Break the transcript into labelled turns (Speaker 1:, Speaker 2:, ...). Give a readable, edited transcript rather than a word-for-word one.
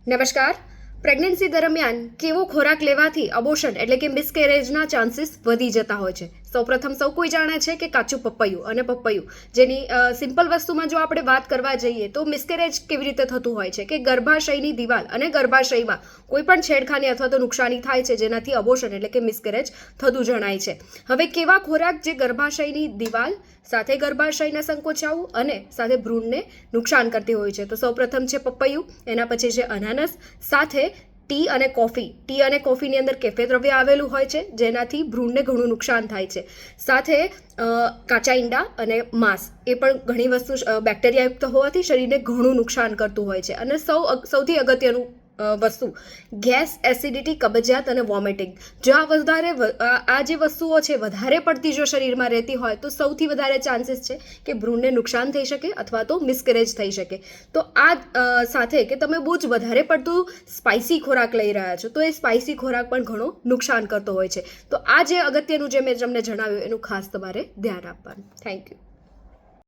Speaker 1: નમસ્કાર. પ્રેગ્નન્સી દરમિયાન કેવો ખોરાક લેવાથી અબોર્શન એટલે કે મિસકેરેજના ચાન્સીસ વધી જતા હોય છે? સૌપ્રથમ સૌ કોઈ જાણે છે કે કાચું પપૈયું જેની સિમ્પલ વસ્તુમાં જો આપણે વાત કરવા જઈએ તો મિસકેરેજ કેવી રીતે થતું હોય છે કે ગર્ભાશયની દિવાલ અને ગર્ભાશયમાં કોઈ પણ છેડખાની અથવા તો નુકસાની થાય છે જેનાથી અબોર્શન એટલે કે મિસકેરેજ થતું જણાય છે. હવે કેવા ખોરાક જે ગર્ભાશયની દિવાલ સાથે ગર્ભાશયના સંકોચાવું અને સાથે ભ્રૂણને નુકસાન કરતી હોય છે? તો સૌપ્રથમ છે પપૈયું, એના પછી છે અનાનસ, સાથે ટી અને કોફીની અંદર કેફે દ્રવ્ય આવેલું હોય છે જેનાથી ભ્રૂણને ઘણું નુકસાન થાય છે. સાથે કાચા ઈંડા અને માંસ એ પણ ઘણી વસ્તુ બેક્ટેરિયાયુક્ત હોવાથી શરીરને ઘણું નુકસાન કરતું હોય છે. અને સૌથી અગત્યનું વસ્તુ ગેસ, એસિડિટી, કબજિયાત અને વોમિટિંગ. જો આ જે વસ્તુઓ છે વધારે પડતી જો શરીરમાં રહેતી હોય તો સૌથી વધારે ચાન્સીસ છે કે ભ્રૂણને નુકસાન થઈ શકે અથવા તો મિસકેરેજ થઈ શકે. તો આ સાથે કે તમે બહુ જ વધારે પડતું સ્પાઇસી ખોરાક લઈ રહ્યા છો તો એ સ્પાઇસી ખોરાક પણ ઘણો નુકસાન કરતો હોય છે. તો આ જે અગત્યનું જે મેં તમને જણાવ્યું એનું ખાસ તમારે ધ્યાન આપવાનું. Thank you.